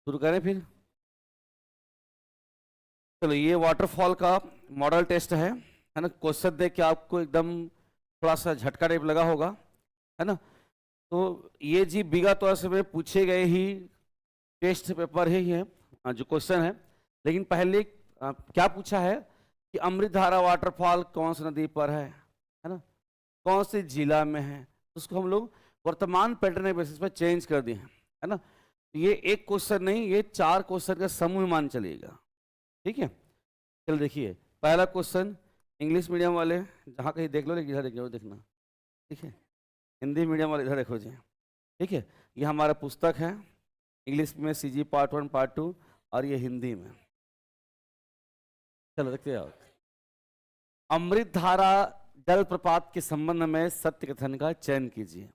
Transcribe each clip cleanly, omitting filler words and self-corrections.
शुरू करें फिर। चलो, ये वाटरफॉल का मॉडल टेस्ट है ना। क्वेश्चन देख के आपको एकदम थोड़ा सा झटका टाइप लगा होगा, है ना। तो ये जी बिगा तौर से में पूछे गए ही टेस्ट पेपर ही है जो क्वेश्चन है। लेकिन पहले क्या पूछा है कि अमृतधारा वाटरफॉल कौन सी नदी पर है ना, कौन से जिला में है। उसको हम लोग वर्तमान पैटर्न बेसिस पर चेंज कर दिए हैं, है ना। ये एक क्वेश्चन नहीं, ये 4 क्वेश्चन का समूह मान चलिएगा, ठीक है। चलो देखिए, पहला क्वेश्चन इंग्लिश मीडियम वाले जहाँ कहीं देख लो, लेकिन इधर देखो, देखना, ठीक है। हिंदी मीडियम वाले इधर देखो जी, ठीक है। ये हमारा पुस्तक है, इंग्लिश में सीजी पार्ट 1 पार्ट 2, और ये हिंदी में। चलो देखते हैं। अमृतधारा जलप्रपात के संबंध में सत्य कथन का चयन कीजिए।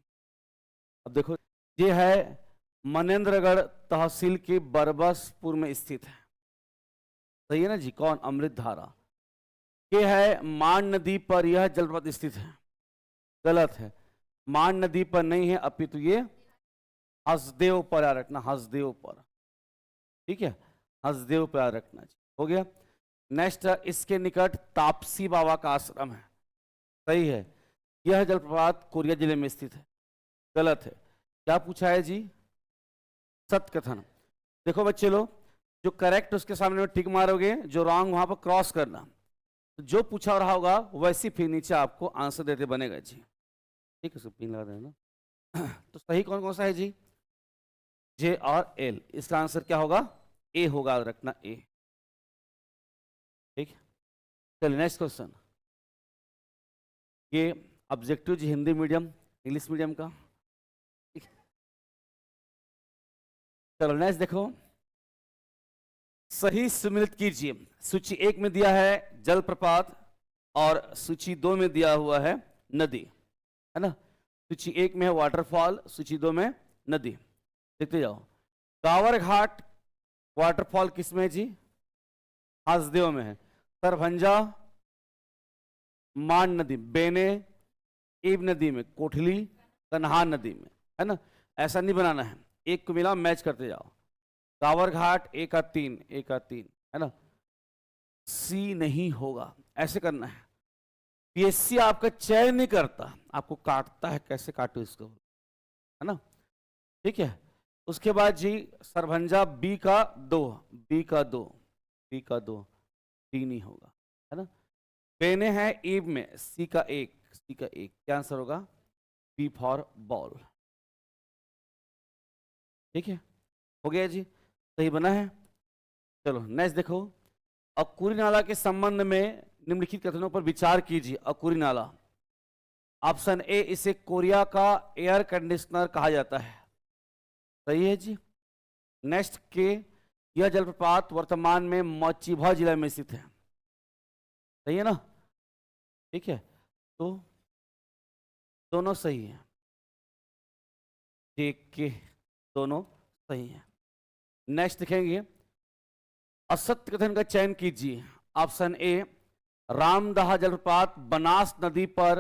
अब देखो, ये है मनेंद्रगढ़ तहसील के बरबसपुर में स्थित है, सही है ना जी। कौन? अमृतधारा। ये है मान नदी पर यह जलप्रपात स्थित है, गलत है। मान नदी पर नहीं है, अपितु ये हसदेव पर याद रखना, हसदेव पर, ठीक है। हसदेव पर याद रखना जी, हो गया। नेक्स्ट, इसके निकट तापसी बाबा का आश्रम है, सही है। यह जलप्रपात कोरिया जिले में स्थित है, गलत है। क्या पूछा है जी? सत्य कथन। देखो बच्चे लोग, जो करेक्ट उसके सामने में टिक मारोगे, जो रॉन्ग वहां पर क्रॉस करना। तो जो पूछा रहा होगा वैसी फिर नीचे आपको आंसर देते बनेगा जी, ठीक है। उसको पिन लगा देना। तो सही कौन कौन सा है जी? जे और एल। इसका आंसर क्या होगा? ए होगा, रखना ए, ठीक है। चलिए नेक्स्ट क्वेश्चन। ये ऑब्जेक्टिव जी हिंदी मीडियम इंग्लिश मीडियम का, ठीक है। चलो नेक्स्ट देखो, सही सम्मिलित कीजिए। सूची 1 में दिया है जलप्रपात और सूची 2 में दिया हुआ है नदी, है ना। सूची 1 में है वाटरफॉल, सूची 2 में नदी। देखते जाओ। कांवर घाट वाटरफॉल किस में है जी? हसदेव में है। सरभंजा मान नदी, बेने ईब नदी में, कोठली कन्हान नदी में, है ना। ऐसा नहीं बनाना है, एक को मिला मैच करते जाओ। कांवर घाट 1 का 3, 1 का 3, है ना। सी नहीं होगा, ऐसे करना है। पीएससी आपका चयन नहीं करता, आपको काटता है, कैसे काटो इसको, है ना, ठीक है। उसके बाद जी सरभंजा बी का 2, बी का 2, बी का 2, डी नहीं होगा, है ना। बेने है ईब में, सी का 1, सी का 1। क्या आंसर होगा? बी फॉर बॉल, ठीक है। हो गया जी, सही बना है। चलो नेक्स्ट देखो। अकुरी नाला के संबंध में निम्नलिखित कथनों पर विचार कीजिए। अकुरी नाला, ऑप्शन ए, इसे कोरिया का एयर कंडीशनर कहा जाता है, सही है जी। नेक्स्ट के, यह जलप्रपात वर्तमान में मचिभा जिला में स्थित है, सही है ना, ठीक है। तो दोनों सही है, देख के दोनों सही है। नेक्स्ट देखेंगे, असत्य कथन का चयन कीजिए। ऑप्शन ए, रामदहा जलप्रपात बनास नदी पर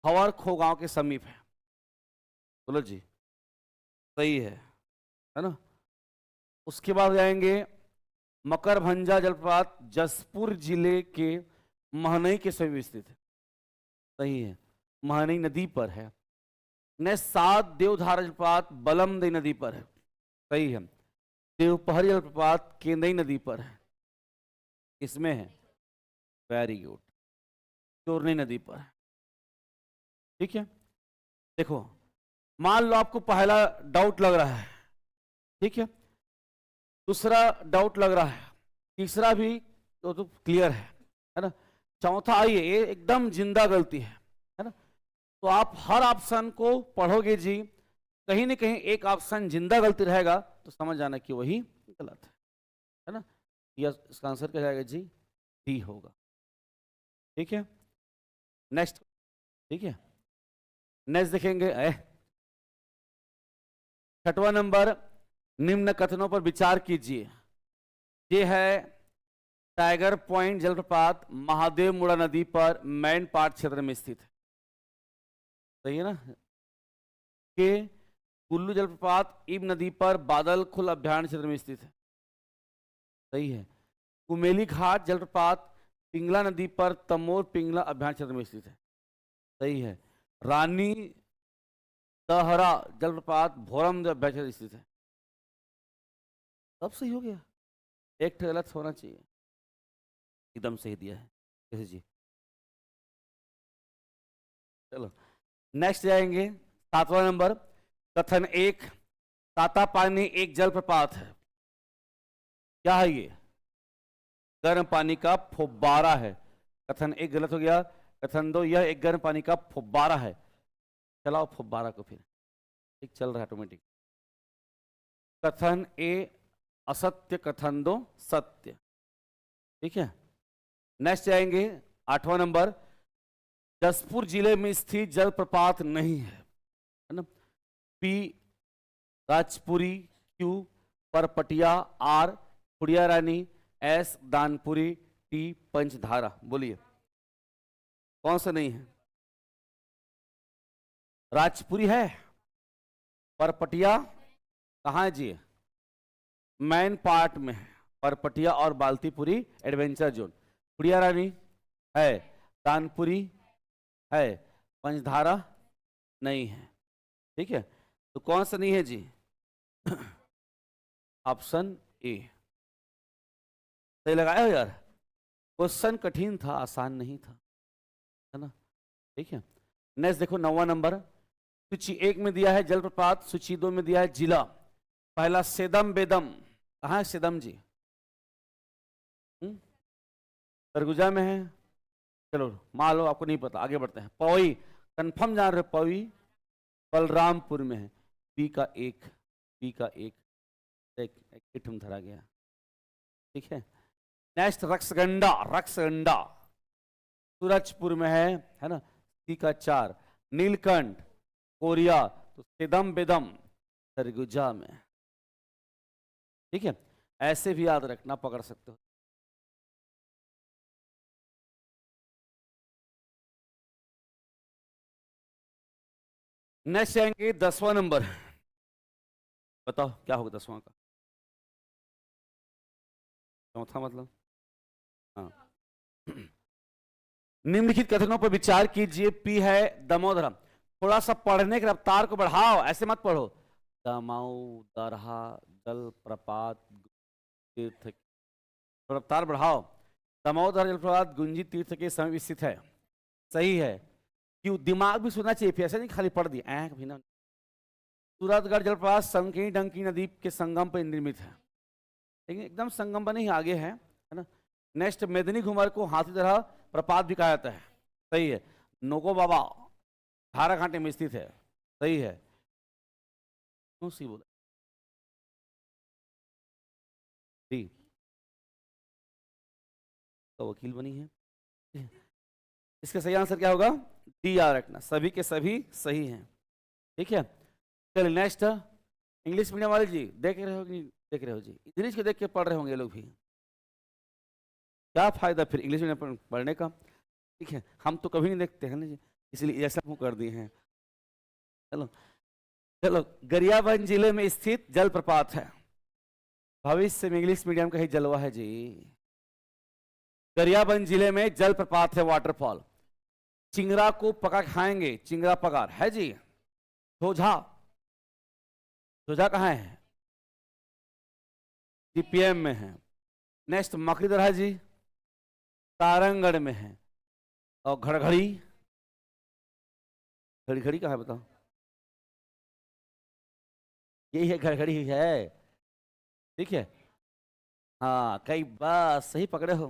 हवर खो गांव के समीप है, बोलो जी, सही है ना। उसके बाद जाएंगे, मकरभंजा जलप्रपात जसपुर जिले के महनई के समीप स्थित है, सही है, महनई नदी पर है। नेक्स्ट, 7 देवधारा जलप्रपात बलमदई नदी पर है, सही है। देवपहरी जलप्रपात केंदई नदी पर है, इसमें है, वेरी गुड, चोरनी नदी पर है, ठीक है। देखो, मान लो आपको पहला डाउट लग रहा है, ठीक है, दूसरा डाउट लग रहा है, तीसरा भी तो क्लियर है ना। चौथा आइए, ये एकदम जिंदा गलती है ना। तो आप हर ऑप्शन को पढ़ोगे जी, कहीं ना कहीं एक ऑप्शन जिंदा गलती रहेगा, तो समझ जाना कि वही गलत है ना। यह इसका आंसर क्या जाएगा जी? डी होगा, ठीक है। नेक्स्ट, ठीक है। नेक्स्ट देखेंगे, 6वां नंबर, निम्न कथनों पर विचार कीजिए। ये है टाइगर पॉइंट जलप्रपात महादेव मुड़ा नदी पर मैन पाट क्षेत्र में स्थित है, सही है ना। के कुल्लू जलप्रपात इब नदी पर बादलखुल अभ्यारण्य क्षेत्र में स्थित है। सही है। कुमेली घाट जलप्रपात पिंगला नदी पर तमोर पिंगला अभ्यारण्य क्षेत्र में स्थित है। सही है। रानी दहरा जलप्रपात भोरम अभ्यारण्य क्षेत्र स्थित है। सब सही हो गया, एक गलत होना चाहिए। एकदम सही दिया है कैसे जी। चलो नेक्स्ट जाएंगे 7वां नंबर। कथन 1, तातापानी एक जलप्रपात है। क्या है ये? गर्म पानी का फुब्बारा है। कथन 1 गलत हो गया। कथन 2, यह एक गर्म पानी का फुब्बारा है। चलाओ फुब्बारा को फिर, ठीक चल रहा है ऑटोमेटिक। कथन ए असत्य, कथन 2 सत्य। ठीक है। नेक्स्ट जाएंगे 8वां नंबर। जसपुर जिले में स्थित जलप्रपात नहीं है ना। P Rajpuri, Q Parpatiya, R Khudiya Rani, S Danpuri, T Panchdhara. बोलिए कौन सा नहीं है? राजपुरी है। परपटिया कहाँ है जी? मैन पार्ट में है। परपटिया और बाल्तीपुरी एडवेंचर जोन। खुड़िया रानी है, दानपुरी है, पंचधारा नहीं है। ठीक है, तो कौन सा नहीं है जी? ऑप्शन ए। सही लगाए हो यार। क्वेश्चन कठिन था, आसान नहीं था, है ना। ठीक है। नेक्स्ट देखो 9वां नंबर। सूची 1 में दिया है जलप्रपात, सूची 2 में दिया है जिला। पहला सेदम बेदम, कहाँ है सेदम जी? सरगुजा में है। चलो मान लो आपको नहीं पता, आगे बढ़ते हैं। पौई कंफर्म जान रहे? पौई बलरामपुर में है। बी का एक, बी का एक धरा गया। ठीक है। नेक्स्ट रक्सगंडा, रक्सगंडा सूरजपुर में है ना। सी का 4। नीलकंठ कोरिया, तो सेदम बेदम सरगुजा में। ठीक है, ऐसे भी याद रखना, पकड़ सकते हो। नेक्स्ट आएंगे 10वां नंबर। बताओ क्या होगा 10वां का? चौथा मतलब, हाँ। निम्नलिखित कथनों पर विचार कीजिए। पी है दमोदरा। थोड़ा सा पढ़ने की रफ्तार को बढ़ाओ, ऐसे मत पढ़ो। दमोदरा जलप्रपात तीर्थ, रफ्तार बढ़ाओ। दमोदर जलप्रपात गुंजी तीर्थ के समीप स्थित है। सही है। क्यों? दिमाग भी सुनना चाहिए, फिर ऐसे नहीं खाली पढ़ दिया भी ना। सूरतगढ़ जलप्रपात संकीर्ण डंकी नदी के संगम पर निर्मित है। लेकिन एकदम संगम पर नहीं, आगे है ना। नेक्स्ट मेदिनी घुमर को हाथी तरह प्रपात भी कहा जाता है। सही है। नोको बाबा धारा घाटे में स्थित है। सही है। क्यों सी बोला? डी तो वकील बनी है। इसका सही आंसर क्या होगा? डी याद रखना, सभी के सभी सही हैं। ठीक है। चलिए नेक्स्ट, इंग्लिश मीडियम वाले जी देख रहे हो कि देख रहे हो जी? इंग्लिश को देख के पढ़ रहे होंगे लोग भी। क्या फायदा फिर इंग्लिश मीडियम पढ़ने का? ठीक है, हम तो कभी नहीं देखते हैं ना जी, इसलिए ऐसा हम कर दिए हैं। चलो चलो, गरियाबंद जिले में स्थित जलप्रपात है। भविष्य में इंग्लिश मीडियम का ही जलवा है जी। गरियाबंद जिले में जलप्रपात है, वाटरफॉल। चिंगरा को पका खाएंगे, चिंगरा पगार है जी। झोझा, झोझा कहाँ है? जीपीएम में है। नेक्स्ट मकड़ीदरा जी, तारंगढ़ में है। और घड़घड़ी, घड़ी कहाँ है बताओ? यही है, घड़घड़ी है। ठीक है, हाँ कई बात सही पकड़े हो,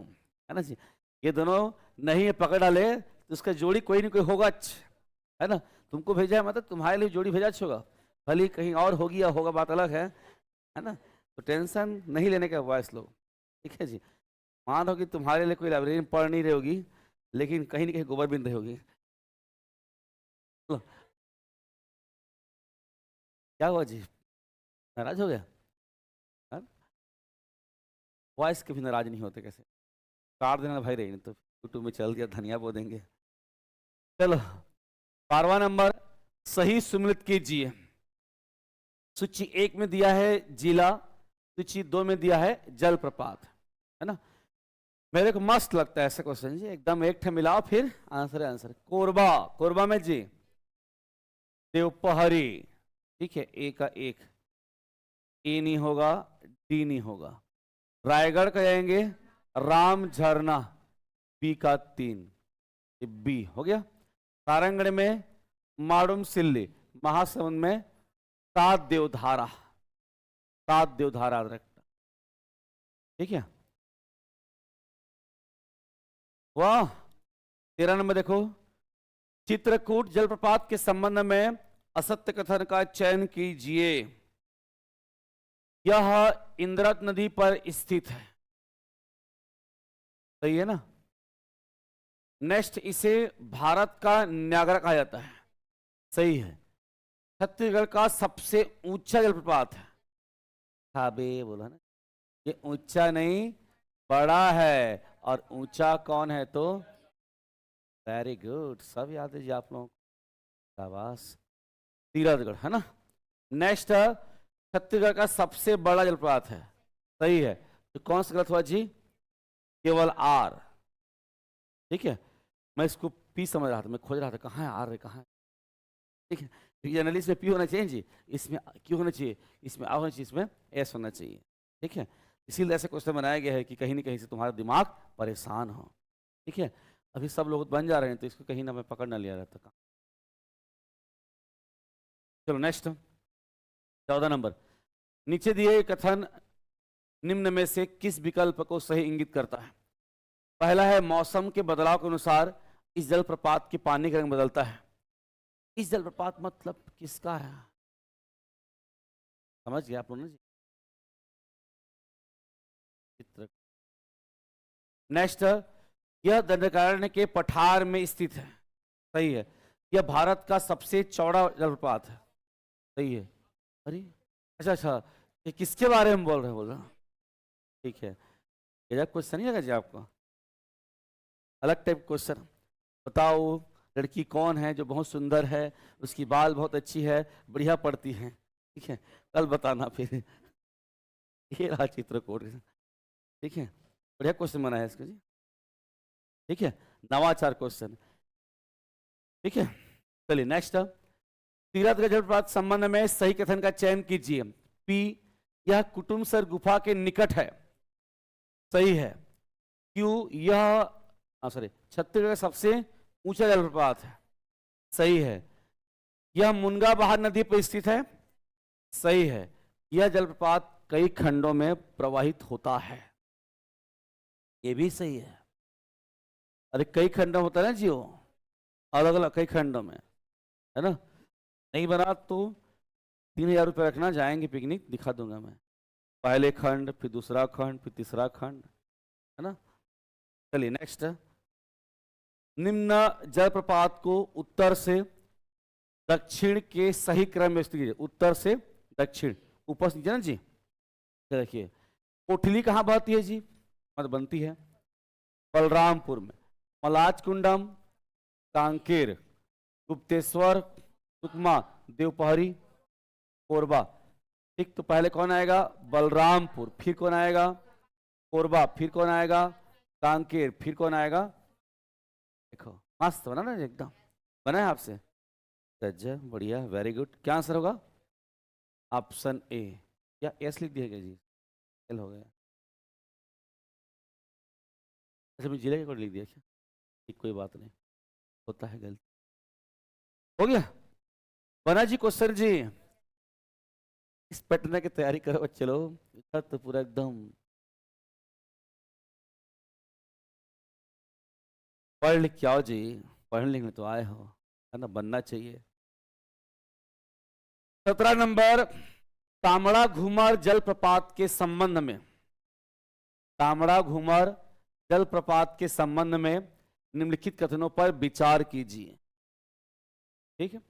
है ना जी। ये दोनों नहीं है, पकड़ डाले तो उसका जोड़ी कोई नहीं कोई होगा, है ना। तुमको भेजा है मतलब तुम्हारे लिए जोड़ी भेजा होगा, भले कहीं और होगी या होगा, बात अलग है ना। तो टेंशन नहीं लेने का वॉइस लो। ठीक है जी। मान लो कि तुम्हारे लिए कोई लाइब्रेरी में पढ़ नहीं रही होगी, लेकिन कहीं ना कहीं गोबर बिन रही होगी। क्या हुआ जी? नाराज हो गया? वॉइस के भी नाराज नहीं होते, कैसे काट देना भाई, रही नहीं तो यूट्यूब में चल दिया, धनिया बो देंगे। चलो 12वां नंबर, सही सुमिलित कीजिए। सूची 1 में दिया है जिला, सूची 2 में दिया है जलप्रपात, है ना। मेरे को मस्त लगता है ऐसे क्वेश्चन जी, एकदम एक ठे मिलाओ फिर आंसर है आंसर। कोरबा, कोरबा में जी देवपहरी, ठीक है, ए का 1, ए नहीं होगा, डी नहीं होगा। रायगढ़ का जाएंगे राम झरना, बी का 3, बी हो गया। सारंगढ़ में माड़ुम सिल्ली, महासमुंद में सात देवधारा, सात देवधारा रखता, ठीक है। वाह, 13 नंबर देखो, चित्रकूट जलप्रपात के संबंध में असत्य कथन का चयन कीजिए। यह इंद्रत नदी पर स्थित है, सही है ना। नेक्स्ट, इसे भारत का न्यागरा कहा जाता है, सही है। छत्तीसगढ़ का सबसे ऊंचा जलप्रपात है, खाबे बोला ना, ये ऊंचा नहीं बड़ा है, और ऊंचा कौन है तो, वेरी गुड, सब याद है जी आप लोगों को, शाबाश। तीरथगढ़ है ना। नेक्स्ट, छत्तीसगढ़ का सबसे बड़ा जलप्रपात है, सही है। तो कौन सा गलत हुआ जी, केवल आर, ठीक है। मैं इसको पी समझ रहा था, मैं खोज रहा था कहाँ है आर, कहाँ है, ठीक है। जनरली इसमें पी होना चाहिए जी, इसमें क्यों होना चाहिए, इसमें आ होना चाहिए, इसमें एस होना चाहिए, ठीक है। इसीलिए ऐसे क्वेश्चन बनाया गया है कि कहीं ना कहीं से तुम्हारा दिमाग परेशान हो, ठीक है। अभी सब लोग बन जा रहे हैं तो इसको कहीं ना मैं पकड़ ना लिया रहता था। चलो नेक्स्ट, 14 नंबर, नीचे दिए कथन निम्न में से किस विकल्प को सही इंगित करता है। पहला है मौसम के बदलाव के अनुसार इस जलप्रपात के पानी का रंग बदलता है। इस जलप्रपात मतलब किसका है, समझ गया आप लोग ना जी। चित्र, नेक्स्ट, यह दंडकारण्य के पठार में स्थित है, सही है। यह भारत का सबसे चौड़ा जलप्रपात है, सही है। अरे अच्छा अच्छा, ये किसके बारे में बोल रहे हैं, ठीक है। ये क्वेश्चन नहीं लगा जी आपको, अलग टाइप क्वेश्चन। बताओ लड़की कौन है जो बहुत सुंदर है, उसकी बाल बहुत अच्छी है, बढ़िया पढ़ती है, ठीक है, कल बताना फिर। ये रहा चित्रकूट, ठीक है, बढ़िया क्वेश्चन बनाया इसको जी, ठीक है, नवाचार क्वेश्चन, ठीक है। चलिए नेक्स्ट, तीरथगढ़ जलप्रपात संबंध में सही कथन का चयन कीजिए। पी, यह कुटुमसर गुफा के निकट है, सही है। क्यू, यह सॉरी छत्तीसगढ़ का सबसे ऊंचा जलप्रपात है, सही है। यह मुनगा बहार नदी पर स्थित है, सही है। यह जलप्रपात कई खंडों में प्रवाहित होता है, ये भी सही है। अरे कई खंडों होता है ना जी, वो अलग अलग कई खंडों में, है ना। नहीं बना तो 3000 रुपये रखना, जाएंगे पिकनिक, दिखा दूंगा मैं, पहले खंड, फिर दूसरा खंड, फिर तीसरा खंड, है ना। चलिए नेक्स्ट, निम्न जलप्रपात को उत्तर से दक्षिण के सही क्रम में स्थित कीजिए। उत्तर से दक्षिण, ऊपर से नीचे ना जी। देखिए कोठली कहाँ बहती है जी, मतलब बनती है बलरामपुर में, मलाज कुंडम, कांकेर, गुप्तेश्वर, सुकमा, देवपहरी, कोरबा, ठीक। तो पहले कौन आएगा, बलरामपुर, फिर कौन आएगा, कोरबा, फिर कौन आएगा, कांकेर, फिर कौन आएगा। देखो मस्त बना ना एकदम, बना है आपसे, गजब बढ़िया, वेरी गुड। क्या आंसर होगा, ऑप्शन ए, या एस लिख दिया गया जी, एल हो गया। अच्छा मैं जिले का कोड लिख दिया क्या, ठीक, कोई बात नहीं, होता है गलती, हो गया। बना जी क्वेश्चन जी, इस पैटर्न की तैयारी करो चलो, तो पूरा एकदम पढ़ लिख के आओ जी, पढ़ने लिखने तो आए हो, है ना, बनना चाहिए। 17 नंबर, तामड़ा घूमर जलप्रपात के संबंध में, तामड़ा घूमर जलप्रपात के संबंध में निम्नलिखित कथनों पर विचार कीजिए, ठीक है।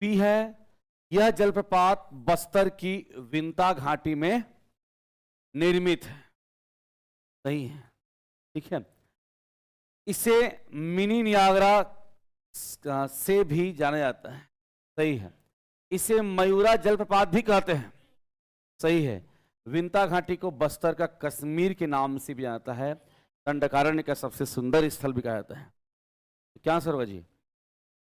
पी है, यह जलप्रपात बस्तर की विंता घाटी में निर्मित है, सही है, ठीक है। इसे मिनी नियाग्रा से भी जाना जाता है, सही है। इसे मयूरा जलप्रपात भी कहते हैं। सही है। विंता घाटी को बस्तर का कश्मीर के नाम से भी जाता है, दंडकारण्य का सबसे सुंदर स्थल भी कहा जाता है। क्या आंसर होगा जी?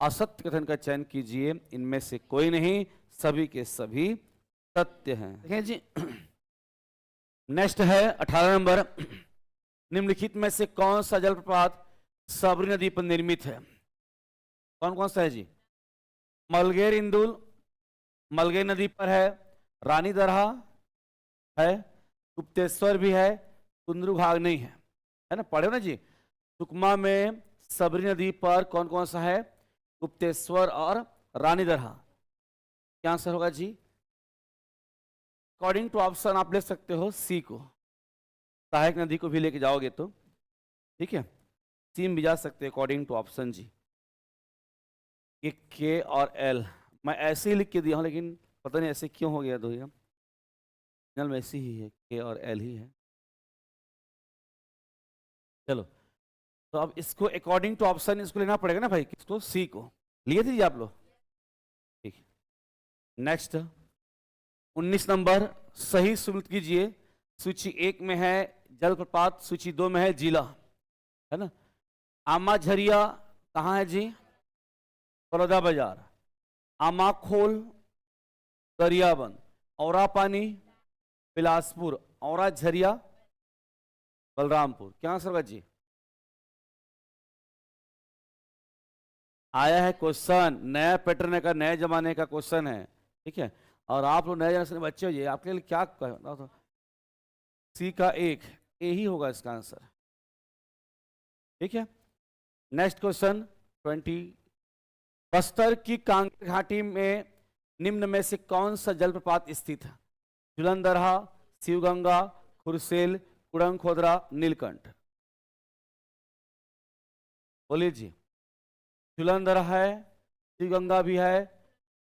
असत्य कथन का चयन कीजिए, इनमें से कोई नहीं, सभी के सभी सत्य हैं। देखिए जी, नेक्स्ट है 18 नंबर। निम्नलिखित में से कौन सा जलप्रपात सबरी नदी पर निर्मित है? कौन कौन सा है जी? मलगेर इंदुल मलगेर नदी पर है, रानी दरहा है, गुप्तेश्वर भी है, कुंदरू घाघ नहीं है ना, पढ़े ना जी। सुकमा में सबरी नदी पर कौन कौन सा है? गुप्तेश्वर और रानी दरहा। क्या आंसर होगा जी? अकॉर्डिंग टू ऑप्शन आप ले सकते हो सी को, सहायक नदी को भी लेके जाओगे तो ठीक है, सी में भी जा सकते हैं अकॉर्डिंग टू ऑप्शन जी। ये के और एल मैं ऐसे ही लिख के दिया हूं, लेकिन पता नहीं ऐसे क्यों हो गया दोस्तों, जनरल में ऐसी ही है, के और एल ही है। चलो, तो अब इसको अकॉर्डिंग टू ऑप्शन इसको लेना पड़ेगा ना भाई, किसको? सी को। लिए थे आप लोग? ठीक। नेक्स्ट 19 नंबर, सही सुमित कीजिए। सूची 1 में है जलप्रपात, सूची 2 में है जिला, है ना। आमा झरिया कहाँ है जी? बड़ौदा बाजार। आमाखोल दरियाबंद, औरा पानी बिलासपुर, औरा झरिया बलरामपुर। क्या आंसर होगा जी? आया है क्वेश्चन, नया पैटर्न का, नए जमाने का क्वेश्चन है, ठीक है। और आप लोग नए जनरेशन के बच्चे हो, ये आपके लिए क्या कहना था? सी का 1 ए ही होगा इसका आंसर, ठीक है। नेक्स्ट क्वेश्चन 20, बस्तर की कांकेर घाटी में निम्न में से कौन सा जलप्रपात स्थित है? जुलंदरहा, शिवगंगा, खुरसेल, कुड़ंग खोदरा, नीलकंठ। बोलिए जी। जुलंदरहा है, शिवगंगा भी है,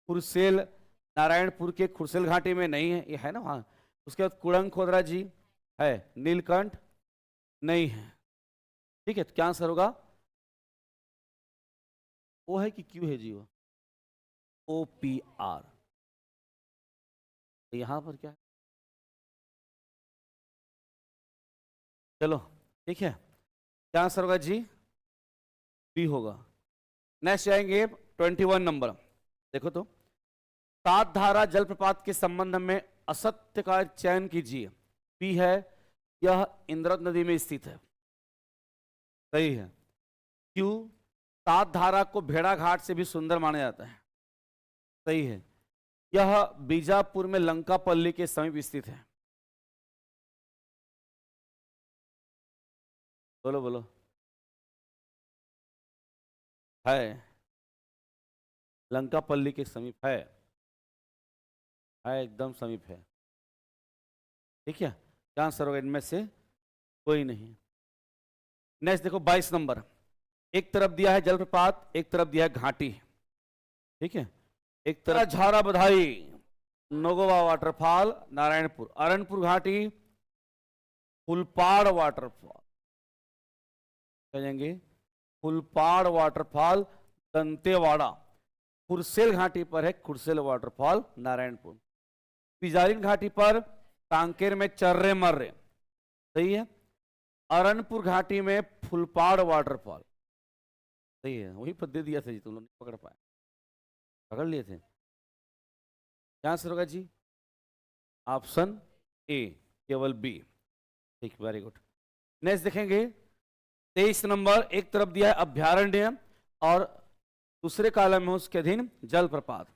खुरसेल नारायणपुर के खुरसेल घाटी में नहीं है, ये है ना वहां। उसके बाद कुड़ंग खोदरा जी है, नीलकंठ नहीं है, ठीक है। तो क्या आंसर होगा? ओ है कि क्यू है जी? वो OPR। यहां पर क्या है? चलो ठीक है, क्या आंसर होगा जी? बी होगा। नेक्स्ट जाएंगे 21 नंबर। देखो तो, सात धारा जलप्रपात के संबंध में असत्य का चयन कीजिए। बी है, यह इंद्रवत नदी में स्थित है, सही है। क्यू, सात धारा को भेड़ा घाट से भी सुंदर माना जाता है, सही है। यह बीजापुर में लंका पल्ली के समीप स्थित है। बोलो बोलो। है, लंका पल्ली के समीप है एकदम समीप है, ठीक है। क्या आंसर होगा इनमें से? कोई नहीं। नेक्स्ट देखो 22 नंबर। एक तरफ दिया है जलप्रपात, एक तरफ दिया है घाटी, ठीक है। एक तरफ झारा बधाई, नोगोवा वाटरफॉल नारायणपुर, अरनपुर घाटी, फुलपाड़ वाटरफॉल, कहेंगे फुलपाड़ वाटरफॉल दंतेवाड़ा। खुरसेल घाटी पर है खुरसेल वाटरफॉल नारायणपुर। पिजारिन घाटी पर कांकेर में चर्रे मर्रे, सही है। अरनपुर घाटी में फुलपाड़ वाटरफॉल, सही है। वही पर दे दिया था जी, तुम लोग नहीं पकड़ पाए, पकड़ लिए थे। क्या आंसर होगा जी? ऑप्शन ए, केवल बी, ठीक, वेरी गुड। नेक्स्ट देखेंगे 23 नंबर। एक तरफ दिया है अभ्यारण्य और दूसरे कॉलम में उसके अधीन जलप्रपात।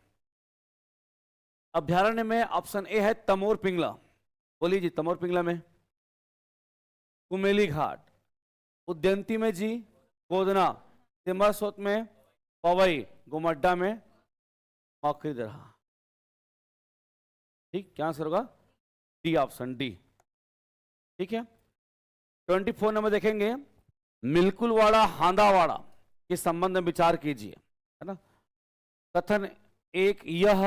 अभ्यारण्य में ऑप्शन ए है तमोर पिंगला। बोलिए जी, तमोर पिंगला में कुमेली घाट, उद्यंती में जी गोदना, सिमरसोत में पवई, गोमड्डा में मौखरी दरहा, ठीक। क्या आंसर होगा? डी, ऑप्शन डी, ठीक है। 24 नंबर देखेंगे, मिल्कुलवाड़ा हांदावाड़ा के संबंध में विचार कीजिए, है ना। कथन 1, यह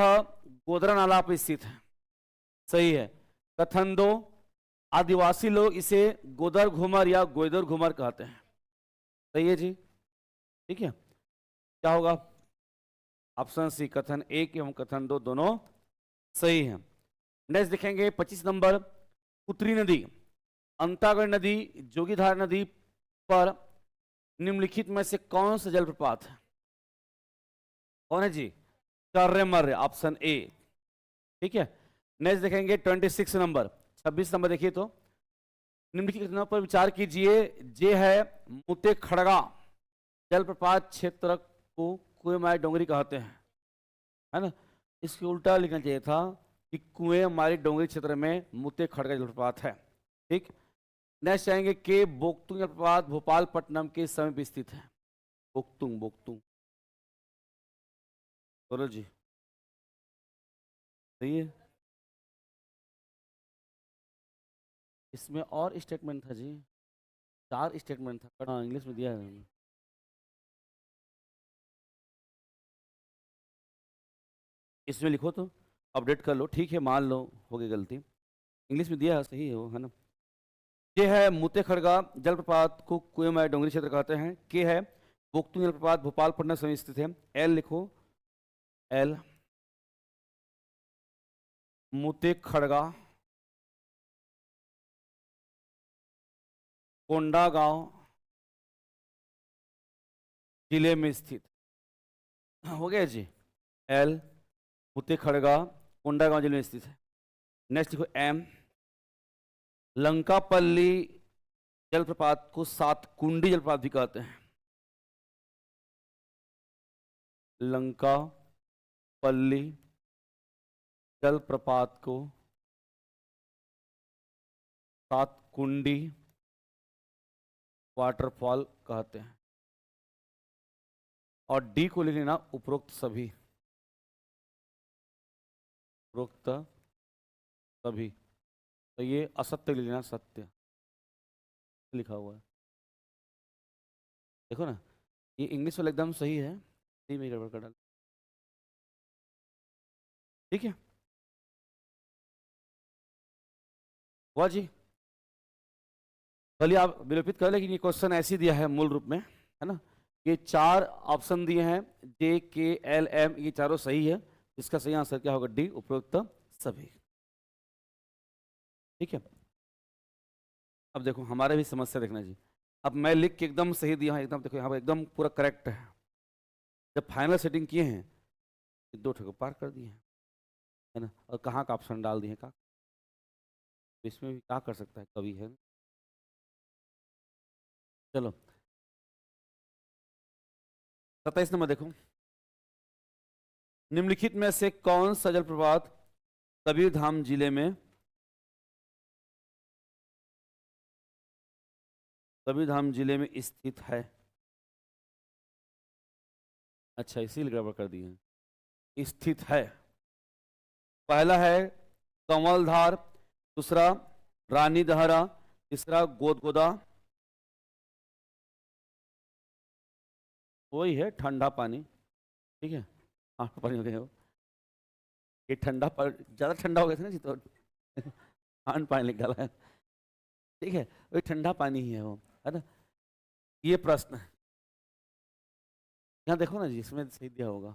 गोदरा नाला पर स्थित है, सही है। कथन 2, आदिवासी लोग इसे गोदर घूमर या गोइदर घूमर कहते हैं, सही है जी, ठीक है। क्या होगा? ऑप्शन सी कथन 1 एवं कथन 2 दोनों सही है। नेक्स्ट देखेंगे 25 नंबर, पुत्री नदी, अंतागढ़ नदी, जोगीधार नदी पर निम्नलिखित में से कौन सा जलप्रपात है? कौन है जी? कर्रेमर्रे, ऑप्शन ए। ठीक है। नेक्स्ट देखेंगे 26 नंबर, 26 नंबर देखिए तो, निम्नलिखित घटनाओं पर विचार कीजिए। जे है मुते खड़गा जलप्रपात क्षेत्र को कुएं मारी डोंगरी कहते हैं, है ना? इसके उल्टा लिखना चाहिए था कि कुएं मारी डोंगरी क्षेत्र में मुते खड़गा जलप्रपात है। ठीक। नेक्स्ट आएंगे के बोक्तुंग जलप्रपात भोपालपट्टनम के समीप स्थित है। बोक्तुंग, बोक्तुंग, बोलो जी, सही है। इसमें और स्टेटमेंट था जी, 4 स्टेटमेंट था। हाँ, इंग्लिश में दिया है। इसमें लिखो तो अपडेट कर लो, ठीक है, मान लो हो गई गलती। इंग्लिश में दिया है, सही है वो, है ना? ये है मुते खड़गा जलप्रपात को कुएं मारी डोंगरी क्षेत्र कहते हैं। के है बोक्तुंग जलप्रपात भोपालपट्टनम समीप स्थित है। एल लिखो, एल मुते खड़गा कोंडागांव जिले में स्थित। हो गया जी। एल मुते खड़गा कोंडागांव जिले में स्थित है। नेक्स्ट लिखो एम, लंकापल्ली जलप्रपात को सातकुंडी जलप्रपात भी कहते हैं। लंकापल्ली जलप्रपात को सातकुंडी वाटरफॉल कहते हैं। और डी को लिख लेना उपरोक्त सभी, उपरोक्त सभी। तो ये असत्य लिख लेना सत्य लिखा हुआ है, देखो ना, ये इंग्लिश वाला एकदम सही है, नहीं में गड़बड़ कर डाल। ठीक है, वाह जी, भले आप विलोपित कर, लेकिन ये क्वेश्चन ऐसे दिया है मूल रूप में, है ना? ये 4 ऑप्शन दिए हैं, जे के एल एम, ये चारों सही है। इसका सही आंसर क्या होगा? डी, उपरोक्त सभी। ठीक है। अब देखो हमारे भी समस्या देखना जी। अब मैं लिख के एकदम सही दिया हूं, एकदम देखो यहाँ पर एकदम पूरा करेक्ट है। जब फाइनल सेटिंग किए हैं 2 ठो पार कर दिए हैं, है ना? और कहाँ का ऑप्शन डाल दिए का, इसमें भी क्या कर सकता है कभी, है? चलो 27 नंबर देखो, निम्नलिखित में से कौन सा जलप्रपात कबीरधाम जिले में, कबीरधाम जिले में स्थित है? अच्छा, इसीलिए गड़बड़ कर दी है, स्थित है। पहला है कमलधार, दूसरा रानी दहरा, तीसरा गोदगोदा, वही है ठंडा पानी। ठीक है, हाँ पानी हो गया वो, ये ठंडा पर ज़्यादा ठंडा हो गया था ना जी, तो हाँ पानी लिख डाला है। ठीक है, वही ठंडा पानी ही है वो, है ना? ये प्रश्न है, यहाँ देखो ना जी, इसमें सही दिया होगा,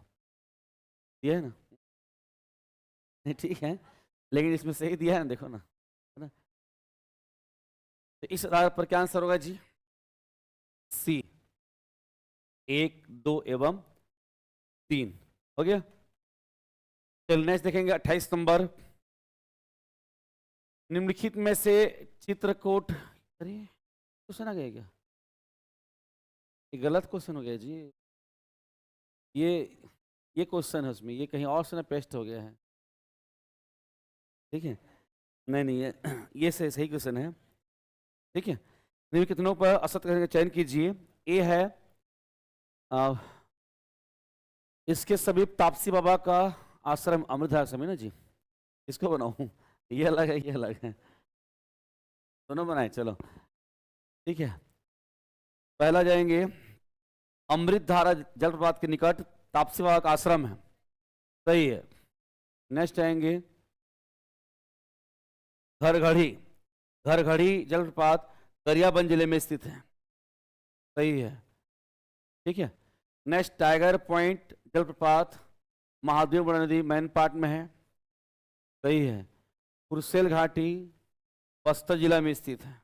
दिया है ना? नहीं ठीक है, लेकिन इसमें सही दिया है ना, देखो ना, है ना? तो इस आधार पर क्या आंसर होगा जी? सी, 1, 2 एवं 3। हो गया। चल नेक्स्ट देखेंगे 28 नंबर, निम्नलिखित में से चित्रकूट, अरे क्वेश्चन आ गया क्या? ये गलत क्वेश्चन हो गया जी, ये क्वेश्चन है उसमें, ये कहीं और से ना पेस्ट हो गया है। ठीक है, नहीं नहीं, ये सही क्वेश्चन है। ठीक है, निम्नलिखितों पर असत्य कथन का चयन कीजिए। ए है इसके समीप तापसी बाबा का आश्रम, अमृतधारा आश्रम है ना जी, इसको बनाऊं? ये अलग है, ये अलग है, दोनों बनाए। चलो ठीक है, पहला जाएंगे अमृतधारा जलप्रपात के निकट तापसी बाबा का आश्रम है, सही है। नेक्स्ट आएंगे घरघड़ी, घरघड़ी जलप्रपात गरियाबंद जिले में स्थित है, सही है। ठीक है। नेक्स्ट टाइगर पॉइंट जलप्रपात महादेवगढ़ नदी मैन पार्ट में है, सही है। कुर्सेल घाटी बस्तर जिला में स्थित है।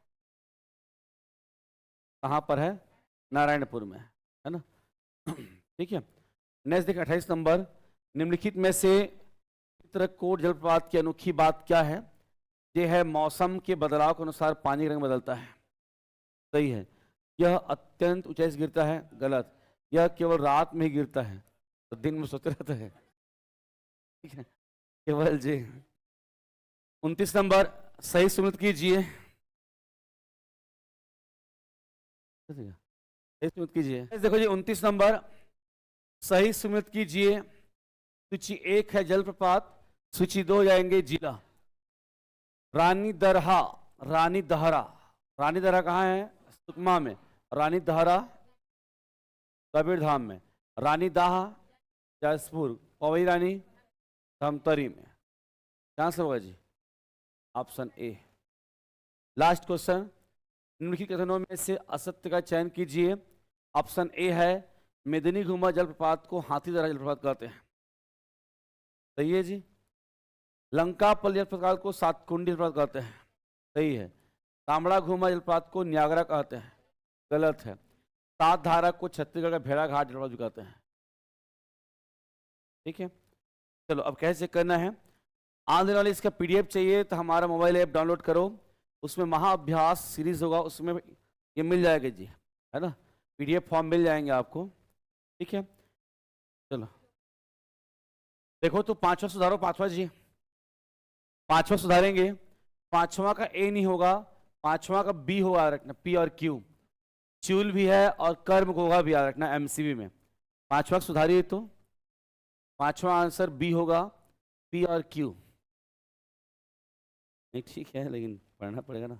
कहाँ पर है? नारायणपुर में, है ना। ठीक है। नेक्स्ट देखिए 28 नंबर, निम्नलिखित में से चित्रकूट जलप्रपात की अनोखी बात क्या है? ये है मौसम के बदलाव के अनुसार पानी का रंग बदलता है, सही है। यह अत्यंत ऊंचाई से गिरता है, गलत। यह केवल रात में ही गिरता है, तो दिन में सोते रहता है, ठीक है, केवल जी। 29 नंबर, सही सुमित कीजिए, सही सुमित कीजिए। देखो जी 29 नंबर, सही सुमित कीजिए। सूची 1 है जलप्रपात, सूची 2 जाएंगे जिला। रानी दरहा, रानी दहरा, रानी दहरा कहाँ है? सुकमा में। रानी दहरा कबीरधाम में। रानी दाहा जसपुर। पवई रानी धमतरी में। कहाँ से होगा जी? Option A. लास्ट क्वेश्चन, निम्नलिखित कथनों में से असत्य का चयन कीजिए। ऑप्शन ए है मेदिनी घुमा जलप्रपात को हाथीदरा जलप्रपात कहते हैं, सही है जी। लंकापल जलप्रपात को सातकुंडी जलप्रपात कहते हैं, सही है। कामड़ा घुमा जलप्रपात को न्यागरा कहते हैं, गलत है। सात धारा को छत्तीसगढ़ का भेड़ा घाट जलप्रपात भी कहते हैं, ठीक है। चलो अब कैसे करना है, आने वाले इसका पीडीएफ चाहिए तो हमारा मोबाइल ऐप डाउनलोड करो, उसमें महाअभ्यास सीरीज होगा, उसमें ये मिल जाएगा जी, है ना। पीडीएफ फॉर्म मिल जाएंगे आपको, ठीक है। चलो देखो तो पांचवा सुधारो, पांचवा जी, पांचवा सुधारेंगे। पांचवा का ए नहीं होगा, पांचवा का बी होगा रखना, पी और क्यू। च्यूल भी है और कर्म होगा भी याद रखना एमसीबी में। पांचवा सुधारिए तो पांचवा आंसर बी होगा, पी और क्यू। नहीं ठीक है लेकिन पढ़ना पड़ेगा ना।